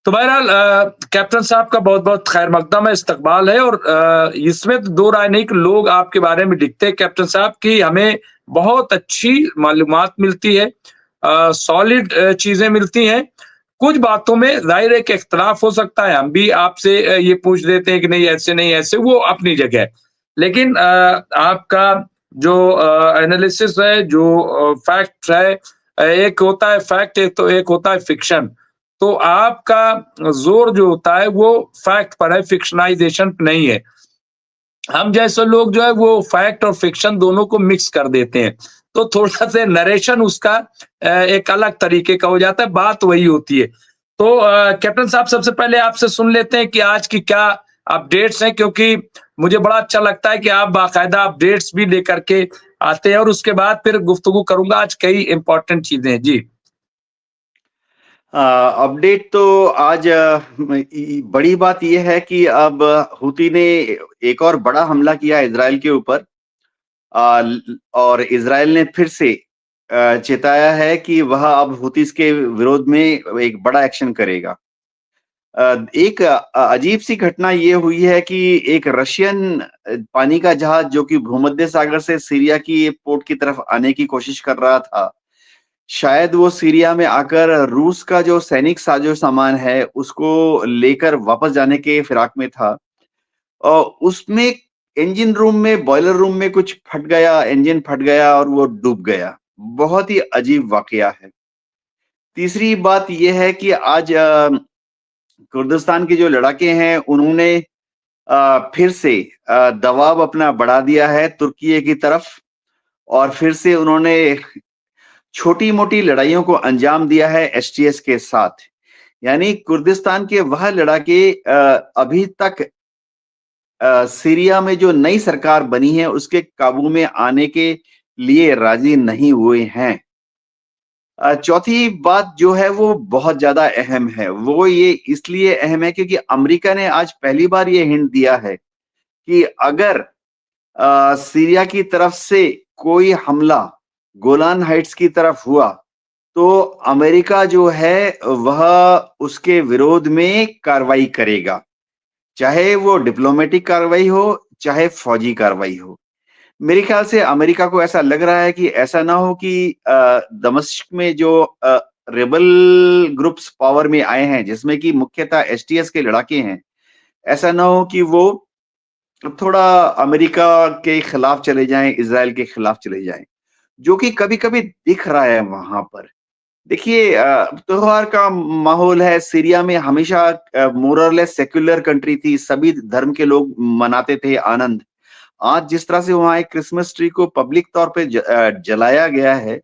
तो बहरहाल कैप्टन साहब का बहुत-बहुत खैर मकदम है, इस्तकबाल है और इसमें तो दो राय नहीं कि लोग आपके बारे में लिखते हैं कैप्टन साहब कि हमें बहुत अच्छी मालूमात मिलती है, सॉलिड चीज़ें मिलती हैं। कुछ बातों में ज़ाहिर है कि इख्तिलाफ हो सकता है, हम भी आपसे ये पूछ देते हैं कि नहीं ऐसे, वो अपनी जगह है। लेकिन आपका जो एनालिसिस है, जो फैक्ट है, एक होता है फैक्ट, एक होता है फिक्शन। तो आपका ज़ोर जो होता है वो फैक्ट पर है, फिक्शनाइज़ेशन पे नहीं है। हम जैसे लोग जो है वो फैक्ट और फिक्शन दोनों को मिक्स कर देते हैं। तो थोड़ा-सा नरेशन उसका एक अलग तरीके का हो जाता है, बात वही होती है। तो कैप्टन साहब सबसे पहले आपसे सुन लेते हैं कि आज की क्या अपडेट्स हैं, क्योंकि मुझे बड़ा अच्छा लगता है कि आप बाकायदा अपडेट्स भी लेकर के आते हैं और उसके बाद फिर गुफ्तगू करूँगा आज कई इम्पोर्टेंट चीज़ें हैं। जी। अपडेट तो आज बड़ी बात यह है कि अब हुती ने एक और बड़ा हमला किया इजराइल के ऊपर। और इजराइल ने फिर से चेताया है कि वह अब हुतीस के विरोध में एक बड़ा एक्शन करेगा। एक अजीब सी घटना ये हुई है कि एक रशियन पानी का जहाज जो कि भूमध्य सागर से सीरिया की पोर्ट की तरफ आने की कोशिश कर रहा था, शायद वो सीरिया में आकर रूस का जो सैनिक साजो-सामान है, उसको लेकर वापस जाने के फिराक में था। उसमें इंजन रूम में, बॉयलर रूम में कुछ फट गया, इंजन फट गया और वो डूब गया। बहुत ही अजीब वाकया है। तीसरी बात ये है कि आज कुर्दिस्तान के जो लड़ाके हैं, उन्होंने फिर से दबाव अपना बढ़ा दिया है तुर्की की तरफ और फिर से उन्होंने छोटी-मोटी लड़ाइयों को अंजाम दिया है एसटीएस के साथ। यानी कुर्दिस्तान के वह लड़ाके अभी तक सीरिया में जो नई सरकार बनी है, उसके काबू में आने के लिए राजी नहीं हुए हैं। चौथी बात जो है वो बहुत ज़्यादा अहम है। वो ये इसलिए अहम है क्योंकि अमेरिका ने आज पहली बार ये हिंट दिया है कि अगर सीरिया की तरफ से कोई हमला गोलान हाइट्स की तरफ हुआ, तो अमेरिका जो है वह उसके विरोध में कार्रवाई करेगा। चाहे वो डिप्लोमेटिक कार्रवाई हो, चाहे फौजी कार्रवाई हो। मेरे ख्याल से अमेरिका को ऐसा लग रहा है कि ऐसा ना हो कि दमिश्क में जो रेबल ग्रुप्स पावर में आए हैं, जिसमें कि मुख्यतः एसटीएस के लड़ाके हैं, ऐसा ना हो कि वो थोड़ा अमेरिका के खिलाफ चले जाएँ, इज़राइल के खिलाफ चले जाएँ, जो कि कभी-कभी दिख रहा है वहाँ पर। देखिए त्योहार का माहौल है, सीरिया में हमेशा मोर और लेस सेक्युलर कंट्री थी, सभी धर्म के लोग मनाते थे आनंद। आज जिस तरह से वहाँ एक क्रिसमस ट्री को पब्लिक तौर पे जलाया गया है,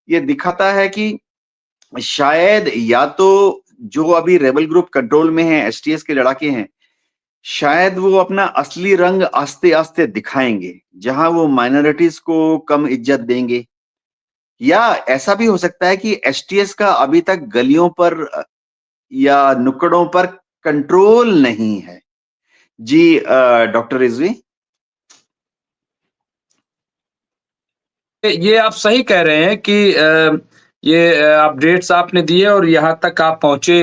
ये दिखाता है कि शायद या तो जो अभी रेबल ग्रुप कंट्रोल में है, एसटीएस के लड़ाके हैं, शायद वो अपना असली रंग आस्ते-आस्ते दिखाएँगे, जहाँ वो माइनॉरिटीज़ को कम इज़्ज़त देंगे। या ऐसा भी हो सकता है कि एसटीएस का अभी तक गलियों पर या नुक्कड़ों पर कंट्रोल नहीं है। जी डॉक्टर रिज़वी? ये आप सही कह रहे हैं कि ये अपडेट्स आपने दिए और यहाँ तक आप पहुँचे,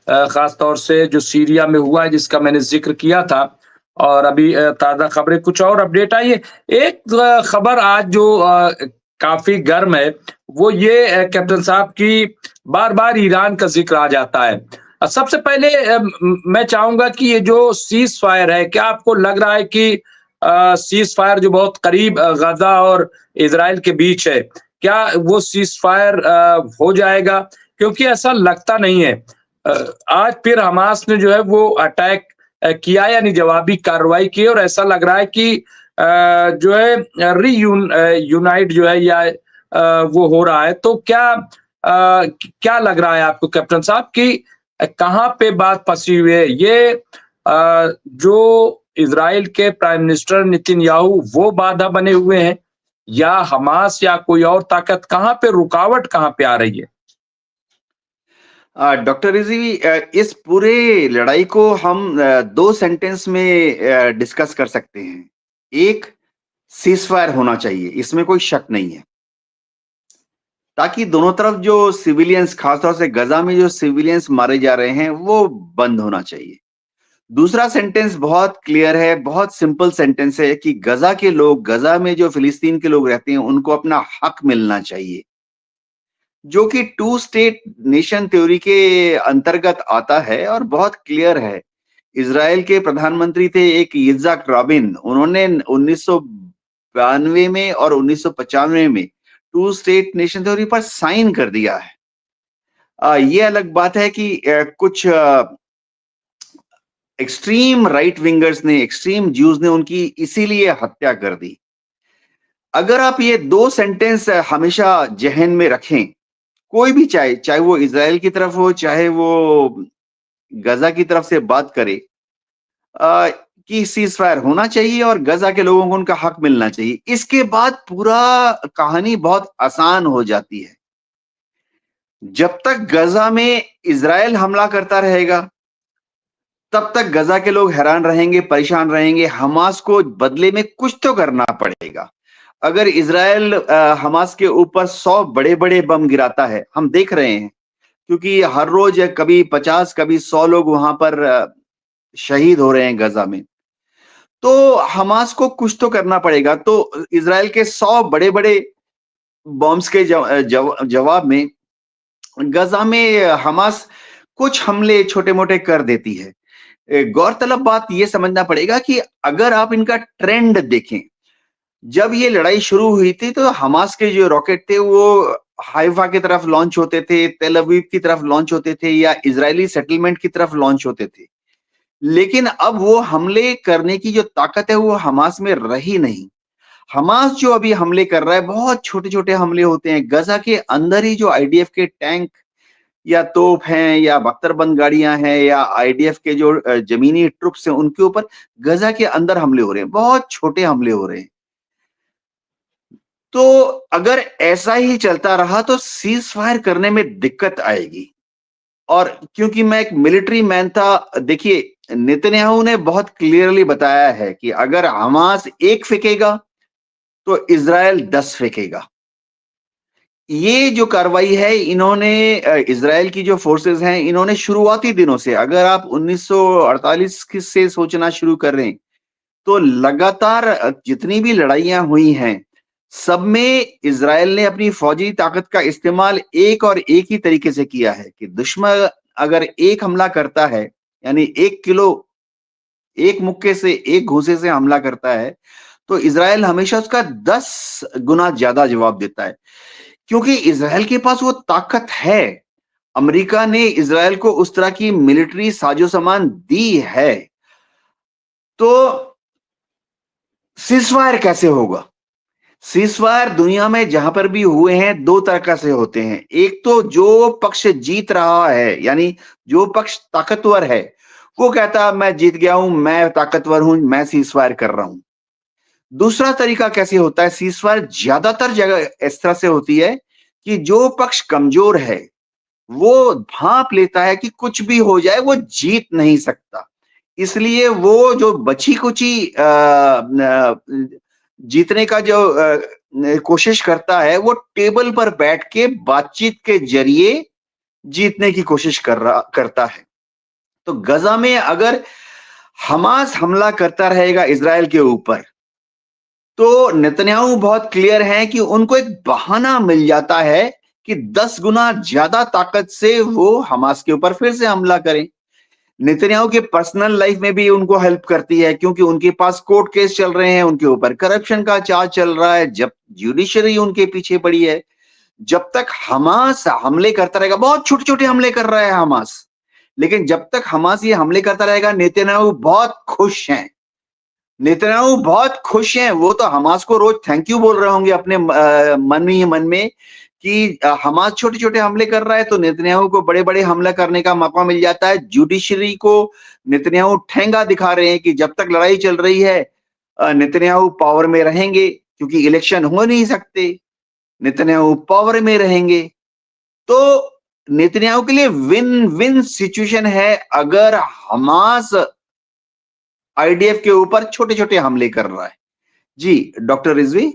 ख़ास तौर से जो सीरिया में हुआ है जिसका मैंने ज़िक्र किया था और अभी ताज़ा खबरें कुछ और अपडेट आई है। एक खबर आज जो काफ़ी गर्म है, वो ये कैप्टन साहब कि बार-बार ईरान का ज़िक्र आ जाता है। सबसे पहले मैं चाहूँगा कि ये जो सीज़ फायर है, क्या आपको लग रहा है कि सीज़ फायर जो बहुत करीब गज़ा और इज़राइल के बीच है, क्या वो सीज़ फायर हो जाएगा? क्योंकि ऐसा लगता नहीं है। आज फिर हमास ने जो है वो अटैक किया यानी जवाबी कार्रवाई की और ऐसा लग रहा है कि जो है यूनाइट जो है या वो हो रहा है। तो क्या लग रहा है आपको कैप्टन साहब कि कहाँ पे बात फँसी हुई है? ये जो इज़राइल के प्राइम मिनिस्टर नेतन्याहू वो बाधा बने हुए हैं या हमास या कोई और ताकत, कहाँ पे रुकावट कहाँ पे आ रही है? डॉक्टर रिज़वी इस पूरे लड़ाई को हम 2 सेंटेंस में डिस्कस कर सकते हैं। एक, सीज़ फायर होना चाहिए, इसमें कोई शक नहीं है। ताकि दोनों तरफ जो सिविलियंस, खासतौर से गजा में जो सिविलियंस मारे जा रहे हैं, वो बंद होना चाहिए। दूसरा सेंटेंस बहुत क्लियर है, बहुत सिंपल सेंटेंस है कि गजा के लोग, गजा में जो फिलिस्तीन के लोग रहते हैं, उनको अपना हक मिलना चाहिए, जो कि टू स्टेट नेशन थ्योरी के अंतर्गत आता है और बहुत क्लियर है। इज़राइल के प्रधानमंत्री थे एक यित्ज़हाक राबिन, उन्होंने 1992 में और 1995 में टू स्टेट नेशन थ्योरी पर साइन कर दिया है। ये अलग बात है कि कुछ एक्सट्रीम राइट विंगर्स ने, एक्सट्रीम ज्यूज ने उनकी इसीलिए हत्या कर दी। अगर आप ये दो सेंटेंस हमेशा जहन में रखें, कोई भी चाहे चाहे वो इज़राइल की तरफ हो, चाहे वो गजा की तरफ से बात करे, कि सीज फायर होना चाहिए और गजा के लोगों को उनका हक मिलना चाहिए, इसके बाद पूरा कहानी बहुत आसान हो जाती है। जब तक गजा में इज़राइल हमला करता रहेगा, तब तक गजा के लोग हैरान रहेंगे, परेशान रहेंगे। हमास को बदले में कुछ तो करना पड़ेगा। अगर इज़राइल हमास के ऊपर 100 बड़े-बड़े बम गिराता है, हम देख रहे हैं, क्योंकि हर रोज कभी 50, कभी 100 लोग वहां पर शहीद हो रहे हैं गजा में। तो हमास को कुछ तो करना पड़ेगा। तो इज़राइल के 100 बड़े-बड़े बॉम्ब्स के जवाब में गजा में हमास कुछ हमले छोटे-मोटे कर देती है। गौरतलब बात ये समझना पड़ेगा कि अगर आप इनका ट्रेंड देखें, जब ये लड़ाई शुरू हुई थी तो हमास के जो रॉकेट थे वो हाइफा की तरफ लॉन्च होते थे, तेल अवीव की तरफ लॉन्च होते थे या इजरायली सेटलमेंट की तरफ लॉन्च होते थे। लेकिन अब वो हमले करने की जो ताकत है वो हमास में रही नहीं। हमास जो अभी हमले कर रहा है, बहुत छोटे-छोटे हमले होते हैं। गजा के अंदर ही जो आईडीएफ के टैंक या तोप हैं या बख्तरबंद गाड़ियां हैं या आईडीएफ के जो जमीनी ट्रुप्स हैं, उनके ऊपर गजा के अंदर हमले हो रहे हैं, बहुत छोटे हमले हो रहे हैं। तो अगर ऐसा ही चलता रहा तो सीज फायर करने में दिक्कत आएगी। और क्योंकि मैं एक मिलिट्री मैन था, देखिए नेतन्याहू ने बहुत क्लियरली बताया है कि अगर हमास 1 फेंकेगा तो इज़राइल 10 फेंकेगा। ये जो कार्रवाई है, इन्होंने इज़राइल की जो फोर्सेस हैं, इन्होंने शुरुआती दिनों से, अगर आप 1948 से सोचना शुरू कर रहे हैं, तो लगातार जितनी भी लड़ाइयां हुई हैं, सब में इज़राइल ने अपनी फौजी ताकत का इस्तेमाल एक ही तरीके से किया है कि दुश्मन अगर एक हमला करता है, यानी 1 किलो, एक मुक्के से, एक घूंसे से हमला करता है, तो इज़राइल हमेशा उसका 10 गुना ज्यादा जवाब देता है, क्योंकि इज़राइल के पास वो ताकत है। अमेरिका ने इज़राइल को उस तरह की मिलिट्री साजो-सामान दी है। तो सीज़फायर कैसे होगा? सीज़फायर दुनिया में जहां पर भी हुए हैं, 2 तरह से होते हैं। एक तो जो पक्ष जीत रहा है, यानी जो पक्ष ताकतवर है, वो कहता है मैं जीत गया हूं, मैं ताकतवर हूं, मैं सीज़फायर कर रहा हूं। दूसरा तरीका कैसे होता है? सीज़फायर ज्यादातर जगह इस तरह से होती है कि जो पक्ष कमजोर है, वो भांप लेता है कि कुछ भी हो जाए वो जीत नहीं सकता। इसलिए वो जो बची-कुची जीतने का जो कोशिश करता है, वो टेबल पर बैठ के बातचीत के जरिए जीतने की कोशिश करता है। तो गजा में अगर हमास हमला करता रहेगा इज़राइल के ऊपर, तो नेतन्याहू बहुत क्लियर हैं कि उनको एक बहाना मिल जाता है कि 10 गुना ज्यादा ताकत से वो हमास के ऊपर फिर से हमला करें। नेतन्याहू के पर्सनल लाइफ में भी उनको हेल्प करती है, क्योंकि उनके पास कोर्ट केस चल रहे हैं, उनके ऊपर करप्शन का चार्ज चल रहा है, जब जुडिशरी उनके पीछे पड़ी है। जब तक हमास हमले करता रहेगा, बहुत छोटे-छोटे हमले कर रहा है हमास, लेकिन जब तक हमास ये हमले करता रहेगा, नेतन्याहू बहुत खुश हैं। नेतन्याहू बहुत खुश हैं, वो तो हमास को रोज थैंक यू बोल रहे होंगे अपने मन ही मन में कि हमास छोटे-छोटे हमले कर रहा है, तो नेतन्याहू को बड़े-बड़े हमला करने का मौका मिल जाता है। जुडिशरी को नेतन्याहू ठेंगा दिखा रहे हैं कि जब तक लड़ाई चल रही है, नेतन्याहू पावर में रहेंगे, क्योंकि इलेक्शन हो नहीं सकते, नेतन्याहू पावर में रहेंगे। तो नेतन्याहू के लिए विन विन सिचुएशन है अगर हमास आईडीएफ के ऊपर छोटे-छोटे हमले कर रहा है। जी, डॉक्टर रिजवी।